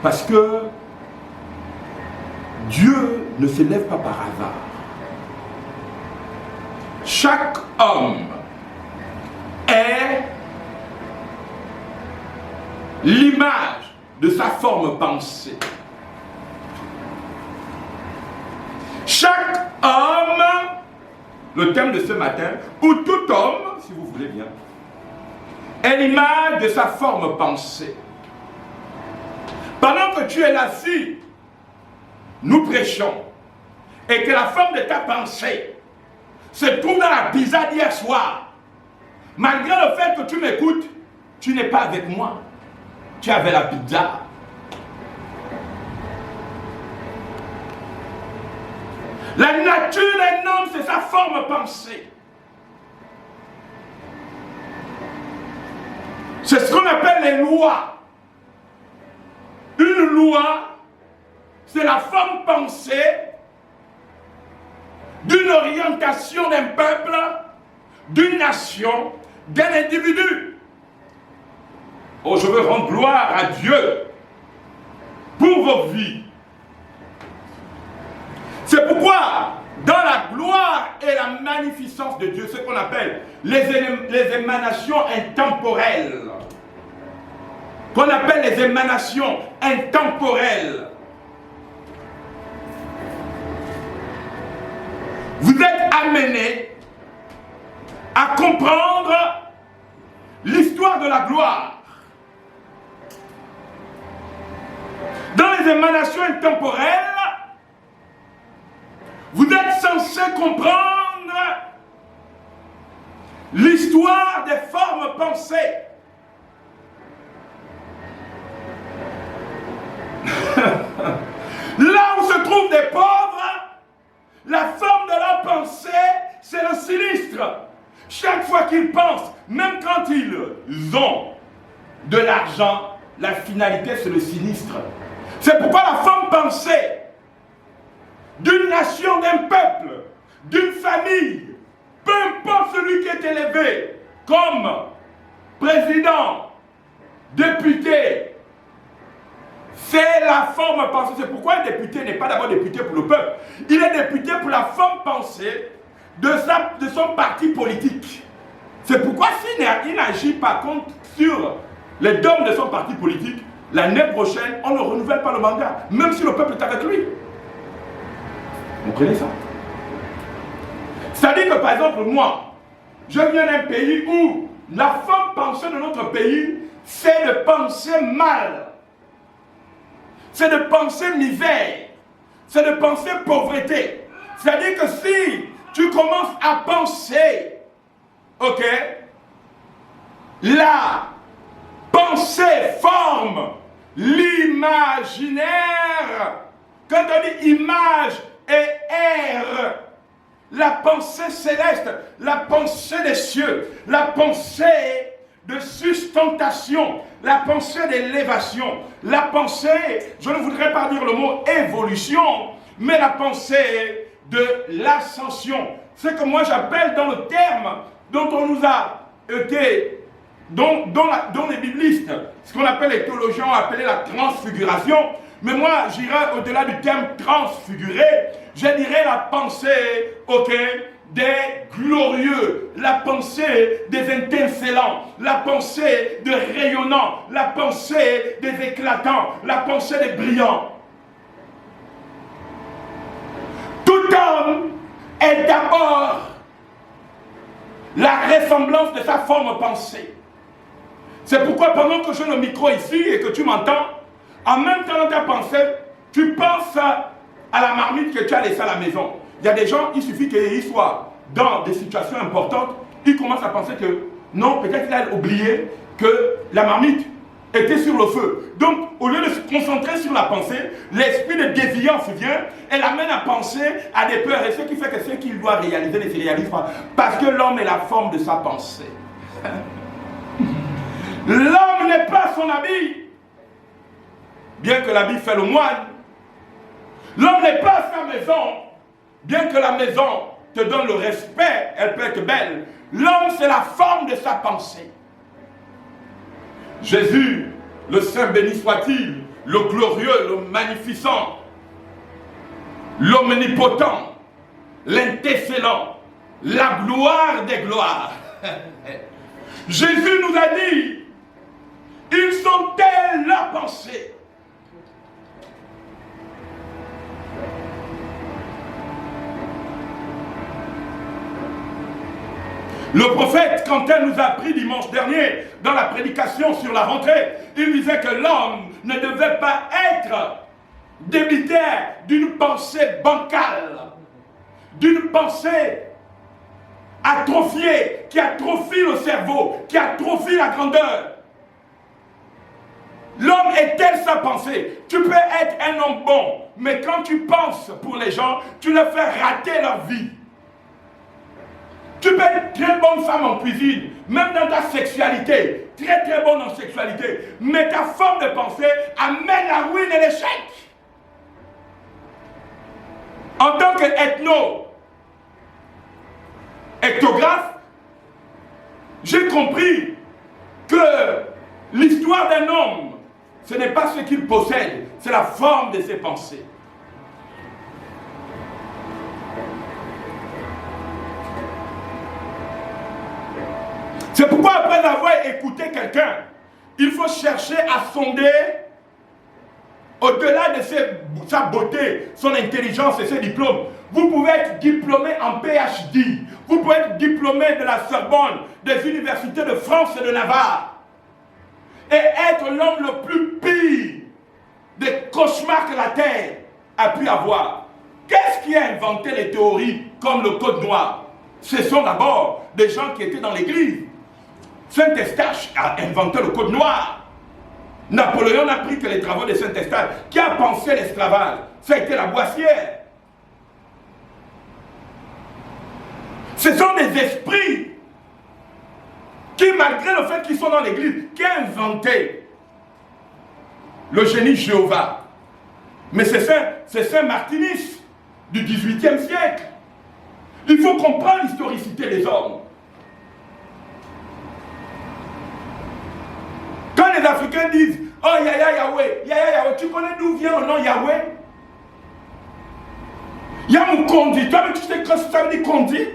Parce que Dieu ne se lève pas par hasard. Chaque homme est l'image de sa forme pensée. Chaque homme, le thème de ce matin, ou tout homme, si vous voulez bien, est l'image de sa forme pensée. Pendant que tu es assis, nous prêchons, et que la forme de ta pensée se trouve dans la pizza d'hier soir, malgré le fait que tu m'écoutes, tu n'es pas avec moi. Tu avais la pizza. La nature d'un homme, c'est sa forme pensée. C'est ce qu'on appelle les lois. Une loi, c'est la forme pensée d'une orientation d'un peuple, d'une nation, d'un individu. Oh, je veux rendre gloire à Dieu pour vos vies. C'est pourquoi, dans la gloire et la magnificence de Dieu, ce qu'on appelle les émanations intemporelles, qu'on appelle les émanations intemporelles, vous êtes amenés à comprendre l'histoire de la gloire. Dans les émanations intemporelles, vous êtes censé comprendre l'histoire des formes pensées. Là où se trouvent des pauvres, la forme de leur pensée, c'est le sinistre. Chaque fois qu'ils pensent, même quand ils ont de l'argent, la finalité c'est le sinistre. C'est pourquoi la forme pensée d'une nation, d'un peuple, d'une famille, peu importe celui qui est élevé comme président, député, c'est la forme pensée. C'est pourquoi un député n'est pas d'abord député pour le peuple. Il est député pour la forme pensée de son parti politique. C'est pourquoi s'il n'agit pas contre sur les dogmes de son parti politique, l'année prochaine, on ne renouvelle pas le mandat, même si le peuple est avec lui. Vous comprenez ça? C'est-à-dire que par exemple, moi, je viens d'un pays où la forme pensée de notre pays, c'est de penser mal. C'est de penser misère. C'est de penser pauvreté. C'est-à-dire que si tu commences à penser, ok, la pensée forme l'imaginaire. Quand on dit image et air, la pensée céleste, la pensée des cieux, la pensée de sustentation, la pensée d'élévation, la pensée, je ne voudrais pas dire le mot évolution, mais la pensée de l'ascension. C'est que moi j'appelle dans le terme dont on nous a été, dont les biblistes, ce qu'on appelle les théologiens ont appelé la transfiguration. Mais moi, j'irai au-delà du terme transfiguré, je dirais la pensée, ok, des glorieux, la pensée des étincelants, la pensée des rayonnants, la pensée des éclatants, la pensée des brillants. Tout homme est d'abord la ressemblance de sa forme pensée. C'est pourquoi pendant que j'ai le micro ici et que tu m'entends, en même temps dans ta pensée, tu penses à la marmite que tu as laissée à la maison. Il y a des gens, il suffit qu'ils soient dans des situations importantes, ils commencent à penser que non, peut-être qu'il a oublié que la marmite était sur le feu. Donc, au lieu de se concentrer sur la pensée, l'esprit de déviance vient et l'amène à penser à des peurs. Et ce qui fait que ce qu'il doit réaliser ne se réalise pas. Parce que l'homme est la forme de sa pensée. L'homme n'est pas son habit. Bien que l'habit fait le moine. L'homme n'est pas sa maison. Bien que la maison te donne le respect, elle peut être belle. L'homme, c'est la forme de sa pensée. Jésus, le Saint béni soit-il, le glorieux, le magnificent, l'omnipotent, l'intercellent, la gloire des gloires. Jésus nous a dit, ils sont tels leurs pensées. Le prophète Quentin nous a appris dimanche dernier, dans la prédication sur la rentrée, il disait que l'homme ne devait pas être débiteur d'une pensée bancale, d'une pensée atrophiée, qui atrophie le cerveau, qui atrophie la grandeur. L'homme est tel sa pensée. Tu peux être un homme bon, mais quand tu penses pour les gens, tu leur fais rater leur vie. Tu peux être très bonne femme en cuisine, même dans ta sexualité, très très bonne en sexualité, mais ta forme de pensée amène la ruine et l'échec. En tant qu'ethno-ectographe, j'ai compris que l'histoire d'un homme, ce n'est pas ce qu'il possède, c'est la forme de ses pensées. C'est pourquoi après avoir écouté quelqu'un, il faut chercher à sonder au-delà de sa beauté, son intelligence et ses diplômes. Vous pouvez être diplômé en PhD, vous pouvez être diplômé de la Sorbonne, des universités de France et de Navarre, et être l'homme le plus pire des cauchemars que la Terre a pu avoir. Qu'est-ce qui a inventé les théories comme le Code noir? Ce sont d'abord des gens qui étaient dans l'église. Saint-Eustache a inventé le Code noir. Napoléon n'a pris que les travaux de Saint-Eustache. Qui a pensé l'esclavage? Ça a été la Boissière. Ce sont des esprits qui, malgré le fait qu'ils sont dans l'église, qui a inventé le génie Jéhovah. Mais c'est Saint-Martinis du XVIIIe siècle. Il faut comprendre l'historicité des hommes. Quand les Africains disent « Oh, Yahya Yahweh, tu connais d'où vient le nom Yahweh? Yamukondi, toi, mais tu sais que ça veut dire Kondi?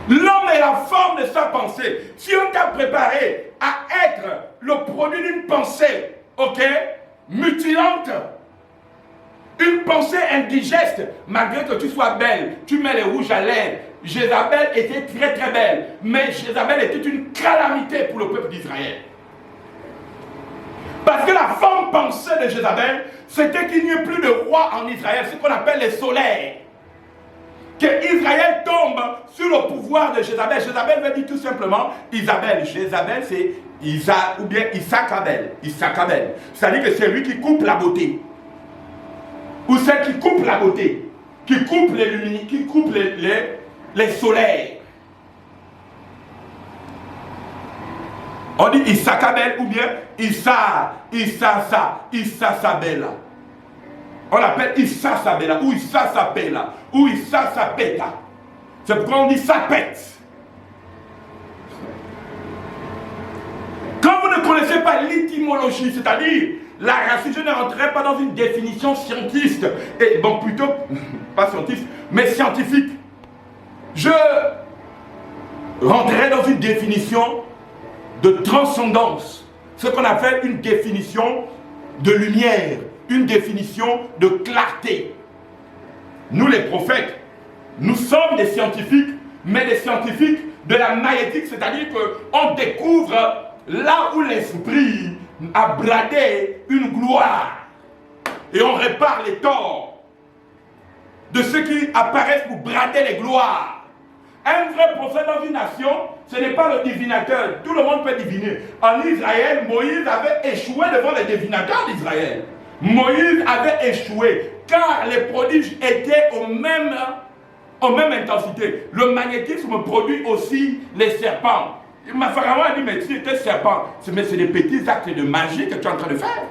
L'homme est la forme de sa pensée. Si on t'a préparé à être le produit d'une pensée, ok, mutilante, une pensée indigeste, malgré que tu sois belle, tu mets les rouges à lèvres. Jézabel était très très belle, mais Jézabel était une calamité pour le peuple d'Israël. Parce que la forme pensée de Jézabel, c'était qu'il n'y ait plus de roi en Israël, ce qu'on appelle les solaires. Que Israël tombe sur le pouvoir de Jézabel. Jézabel veut dire tout simplement Isabelle. Jézabel c'est Isa ou bien Issachabel. C'est-à-dire que c'est lui qui coupe la beauté. Ou celle qui coupe la beauté. Qui coupe les lumières, qui coupe les solaires. On dit Issachabel ou bien Issasabela. On l'appelle Issasabela ou Issasapela ou Issasapeta. C'est pourquoi on dit sapette. Quand vous ne connaissez pas l'étymologie, c'est-à-dire la racine, je ne rentrerai pas dans une définition scientiste, et bon plutôt, pas scientiste, mais scientifique. Je rentrerai dans une définition de transcendance, ce qu'on appelle une définition de lumière, une définition de clarté. Nous les prophètes, nous sommes des scientifiques, mais des scientifiques de la magnétique, c'est-à-dire qu'on découvre là où l'esprit a bradé une gloire et on répare les torts de ceux qui apparaissent pour brader les gloires. Un vrai prophète dans une nation, ce n'est pas le divinateur. Tout le monde peut diviner. En Israël, Moïse avait échoué devant les divinateurs d'Israël. Moïse avait échoué car les prodiges étaient aux mêmes intensités. Le magnétisme produit aussi les serpents. Ma Pharaon a dit, mais tu étais serpent. Mais c'est des petits actes de magie que tu es en train de faire.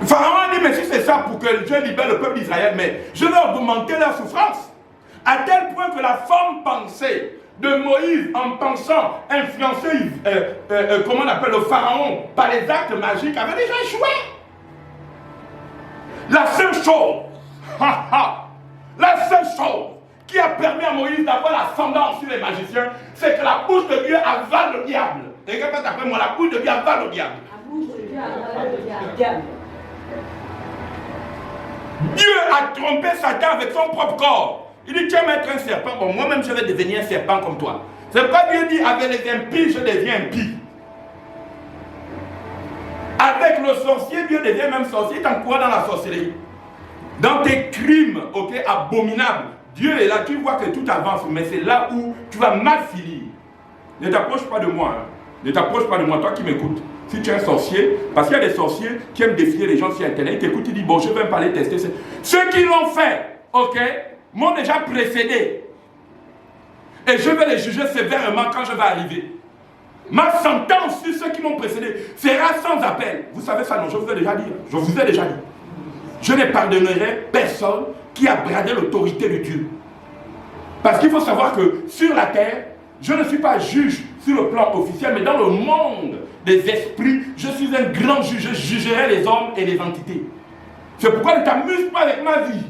Pharaon a dit, mais si c'est ça pour que Dieu libère le peuple d'Israël, mais je vais augmenter leur souffrance. À tel point que la forme pensée de Moïse en pensant influencer, comment on appelle le pharaon, par les actes magiques, avait déjà échoué. La seule chose, la seule chose qui a permis à Moïse d'avoir l'ascendant sur les magiciens, c'est que la bouche de Dieu avale le diable. Et répète après moi, la bouche de Dieu avale le diable. La bouche de Dieu avale le diable. Dieu a trompé Satan avec son propre corps. Il dit, tu vas mettre un serpent. Bon, moi-même, je vais devenir un serpent comme toi. C'est pourquoi Dieu dit, avec les impies, je deviens impie. Avec le sorcier, Dieu devient même sorcier. Il t'encourage dans la sorcellerie. Dans tes crimes, ok, abominables, Dieu est là, tu vois que tout avance, mais c'est là où tu vas mal finir. Ne t'approche pas de moi. Hein. Ne t'approche pas de moi, toi qui m'écoutes. Si tu es un sorcier, parce qu'il y a des sorciers qui aiment défier les gens sur Internet, ils t'écoutent, ils disent, bon, je vais me parler, tester. Ceux qui l'ont fait, ok, m'ont déjà précédé. Et je vais les juger sévèrement quand je vais arriver. Ma sentence sur ceux qui m'ont précédé sera sans appel. Vous savez ça, non? Je vous ai déjà dit. Je vous ai déjà dit. Je ne pardonnerai personne qui a bradé l'autorité de Dieu. Parce qu'il faut savoir que sur la terre, je ne suis pas juge sur le plan officiel, mais dans le monde des esprits, je suis un grand juge. Je jugerai les hommes et les entités. C'est pourquoi ne t'amuse pas avec ma vie.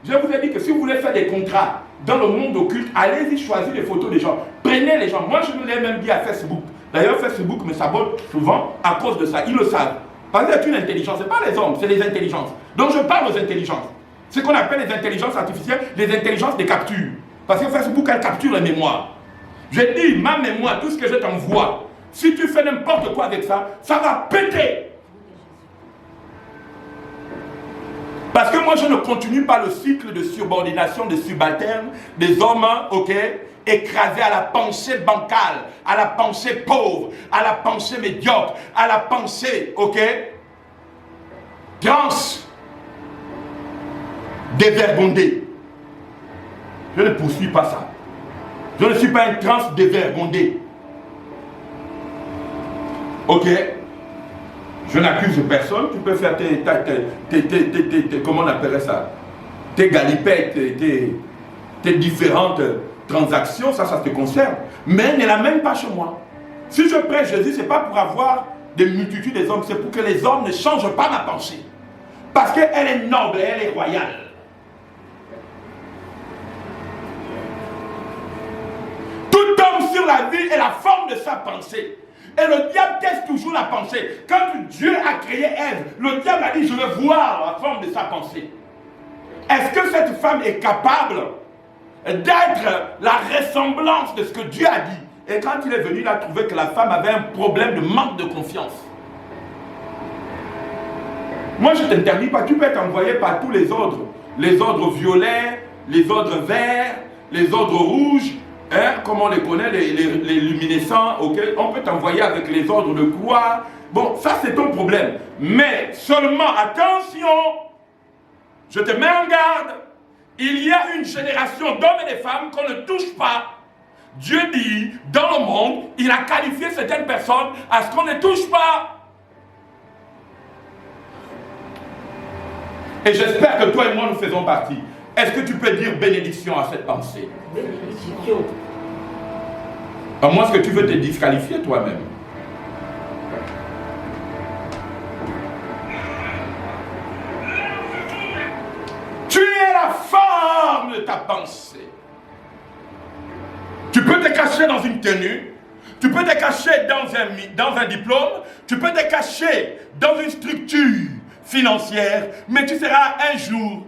Je vous ai dit que si vous voulez faire des contrats dans le monde occulte, allez-y choisir les photos des gens. Prenez les gens. Moi, je me l'ai même dit à Facebook. D'ailleurs, Facebook me sabote souvent à cause de ça. Ils le savent. Parce qu'il y a une intelligence. Ce n'est pas les hommes, c'est les intelligences. Donc, je parle aux intelligences. Ce qu'on appelle les intelligences artificielles, les intelligences des captures. Parce que Facebook, elle capture les mémoires. Je dis, ma mémoire, tout ce que je t'envoie, si tu fais n'importe quoi avec ça, ça va péter. Parce que moi, je ne continue pas le cycle de subordination des subalternes, des hommes, ok, écrasés à la pensée bancale, à la pensée pauvre, à la pensée médiocre, à la pensée, ok, trans, dévergondée. Je ne poursuis pas ça. Je ne suis pas un trans dévergondé. Ok? Je n'accuse personne. Tu peux faire comment on appellerait ça? Tes galipettes, tes différentes transactions, ça te concerne. Mais ne l'amène pas chez moi. Si je prêche Jésus, ce n'est pas pour avoir des multitudes des hommes, c'est pour que les hommes ne changent pas ma pensée. Parce qu'elle est noble et elle est royale. Sur la vie et la forme de sa pensée. Et le diable teste toujours la pensée. Quand Dieu a créé Ève, le diable a dit, je veux voir la forme de sa pensée. Est-ce que cette femme est capable d'être la ressemblance de ce que Dieu a dit? Et quand il est venu, il a trouvé que la femme avait un problème de manque de confiance. Moi, je ne t'interdis pas, tu peux être envoyé par tous les ordres violets, les ordres verts, les ordres rouges, hein, comme on les connaît, les luminescents, okay? On peut t'envoyer avec les ordres de croix. Bon, ça c'est ton problème. Mais seulement, attention, je te mets en garde, il y a une génération d'hommes et de femmes qu'on ne touche pas. Dieu dit, dans le monde, il a qualifié certaines personnes à ce qu'on ne touche pas. Et j'espère que toi et moi nous faisons partie. Est-ce que tu peux dire bénédiction à cette pensée? Bénédiction. À moins que tu veux te disqualifier toi-même. Tu es la forme de ta pensée. Tu peux te cacher dans une tenue, tu peux te cacher dans un diplôme, tu peux te cacher dans une structure financière, mais tu seras un jour,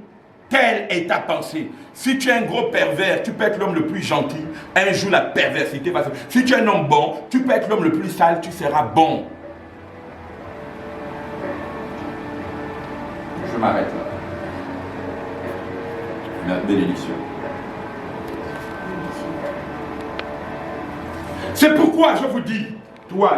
telle est ta pensée. Si tu es un gros pervers, tu peux être l'homme le plus gentil, un jour la perversité va se... Si tu es un homme bon, tu peux être l'homme le plus sale, tu seras bon. Je m'arrête là. La bénédiction. C'est pourquoi je vous dis, toi,